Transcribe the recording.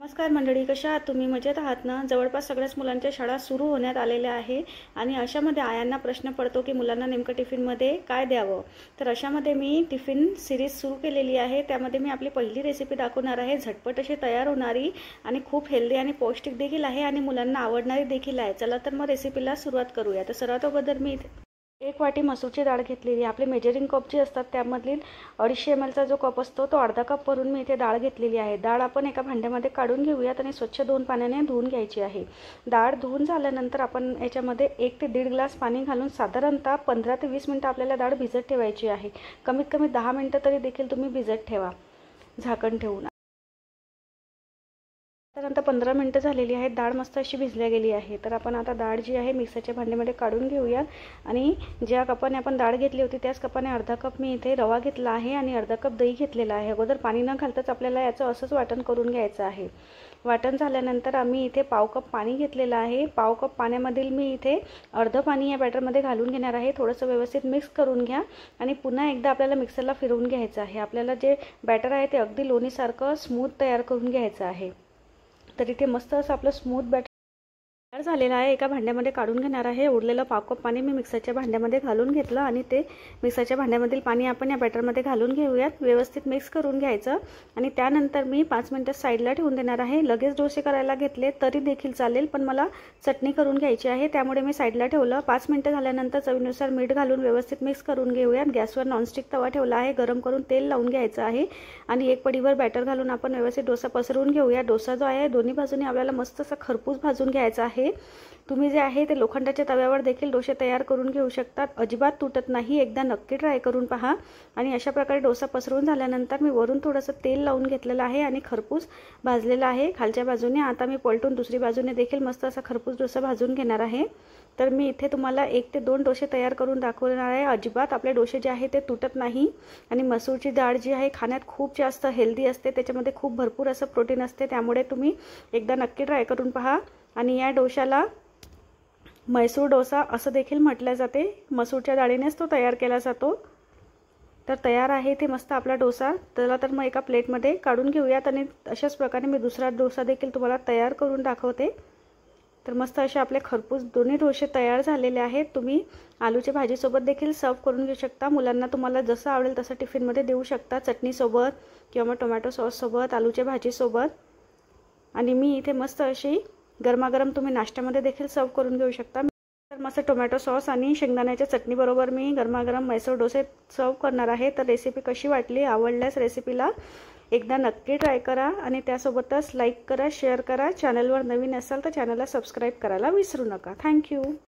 नमस्कार मंडळी, कशा आहात तुम्ही? मजेत आहात ना? जवळपास सगळ्याच मुलांच्या शाळा सुरू होण्यात आलेल्या आहे आणि अशामध्ये आयांना प्रश्न पडतो की मुलांना नेमकं टिफिनमध्ये काय द्यावं. तर अशामध्ये मी टिफिन सिरीज सुरू केलेली आहे. त्यामध्ये मी आपली पहिली रेसिपी दाखवणार आहे. झटपट अशी तयार होणारी आणि खूप हेल्दी आणि पौष्टिक देखील आहे आणि मुलांना आवडणारी देखील आहे. चला तर मग रेसिपीला सुरुवात करूया. तर सर्वात अगोदर मी 1 वाटी मसूरची डाळ घेतलेली. आपले मेजरिंग कप जे असतात त्यामधील 250 ml चा जो कप असतो तो अर्धा कप भरून मी इथे डाळ घेतलेली आहे. डाळ आपण एका भांड्यामध्ये काढून घेऊयात आणि स्वच्छ 2 पाण्याने धुवून घ्यायची आहे. डाळ धुवून झाल्यानंतर आपण याच्यामध्ये 1 ते 1.5 ग्लास पाणी घालून साधारणतः 15 ते 20 मिनिटं आपल्याला डाळ भिजत ठेवायची आहे. कमीत कमी 10 मिनिटं तरी देखील तुम्ही भिजत ठेवा झाकण ठेवून. त्यानंतर 15 मिनिटं झालेली आहेत. डाळ मस्त अशी भिजल्या गेली आहे. तर आपण आता डाळ जी आहे मिक्सरच्या भांड्यामध्ये काढून घेऊयात आणि ज्या कपाने आपण डाळ घेतली होती त्याच कपाने अर्धा कप मी इथे रवा घेतला आहे आणि अर्धा कप दही घेतलेला आहे. अगोदर पाणी न घालताच आपल्याला याचं असंच वाटण करून घ्यायचं आहे. वाटण झाल्यानंतर आम्ही इथे पाव कप पाणी घेतलेलं आहे. पाव कप पाण्यामधील मी इथे अर्ध पाणी या बॅटरमध्ये घालून घेणार आहे. थोडंसं व्यवस्थित मिक्स करून घ्या आणि पुन्हा एकदा आपल्याला मिक्सरला फिरवून घ्यायचं आहे. आपल्याला जे बॅटर आहे ते अगदी लोणीसारखं स्मूथ तयार करून घ्यायचं आहे. तर इथे मस्त असं आपलं स्मूथ बॅटर तयार झालेला आहे. एका भांड्यामध्ये काढून घेणार आहे. उरलेलं पाव कप पाणी मी मिक्सरच्या भांड्यामध्ये घालून घेतलं आणि ते मिक्सरच्या भांड्यामधील पाणी आपण या बॅटरमध्ये घालून घेऊयात. व्यवस्थित मिक्स करून घ्यायचं आणि त्यानंतर मी 5 मिनिटं साईडला ठेवून देणार आहे. लगेच डोसे करायला घेतले तरी देखील चालेल, पण मला चटणी करून घ्यायची आहे त्यामुळे मी साईडला ठेवलं. 5 मिनिटं झाल्यानंतर चवीनुसार मीठ घालून व्यवस्थित मिक्स करून घेऊयात. गॅसवर नॉनस्टिक तवा ठेवला आहे. गरम करून तेल लावून घ्यायचं आहे आणि एक पडीवर बॅटर घालून आपण व्यवस्थित डोसा पसरवून घेऊया. डोसा जो आहे दोन्ही बाजूने आपल्याला मस्त असा खरपूस भाजून घ्यायचा आहे. तुम्ही जे आहे ते लोखंडाच्या तव्यावर देखील डोसे तयार करून घेऊ शकतात. अजिबात तुटत नाही. एकदा नक्की ट्राय करून पहा. आणि अशा प्रकारे डोसा पसरवून झाल्यानंतर मी वरून थोडंसं तेल लावून घेतलेलं आहे आणि खरपूस भाजलेला आहे खालच्या बाजूने. आता मी पलटून दुसरी बाजूने देखील मस्त असा खरपूस डोसा भाजून घेणार आहे. तर मी इथे तुम्हाला 1 ते 2 डोसे तयार करून दाखवणार आहे. अजिबात आपले डोसे जे आहे ते तुटत नाही आणि मसूरची डाळ जी आहे खाण्यात खूप जास्त हेल्दी असते. त्याच्यामध्ये खूप भरपूर असं प्रोटीन असते. त्यामुळे तुम्ही एकदा नक्की ट्राय करून पहा. आणि या डोशाला मैसूर डोसा असं देखील म्हटलं जाते. मसूरच्या डाळीनेच तो तयार केला जातो. तर तयार आहे ते मस्त आपला डोसा. चला तर मग एका प्लेटमध्ये काढून घेऊयात आणि अशाच प्रकारे मी दुसरा डोसा देखील तुम्हाला तयार करून दाखवते. तर मस्त असे आपले खरपूस दोन्ही डोसे तयार झालेले आहेत. तुम्ही आलूच्या भाजीसोबत देखील सर्व करून घेऊ शकता. मुलांना तुम्हाला जसं आवडेल तसं टिफिनमध्ये देऊ शकता. चटणीसोबत किंवा मग टोमॅटो सॉससोबत, आलूच्या भाजीसोबत. आणि मी इथे मस्त अशी गरमागरम तुम्ही नाश्त्यामध्ये देखील सर्व करून घेऊ शकता. तर मस्त टोमॅटो सॉस आणि शेंगदाण्याच्या चटणीबरोबर मी गरमागरम मैसूर डोसे सर्व करणार आहे. तर रेसिपी कशी वाटली? आवडल्यास रेसिपीला एकदा नक्की ट्राय करा आणि त्यासोबतच लाईक करा, शेअर करा. चॅनलवर नवीन असाल तर चॅनलला सबस्क्राईब करायला विसरू नका. थँक्यू.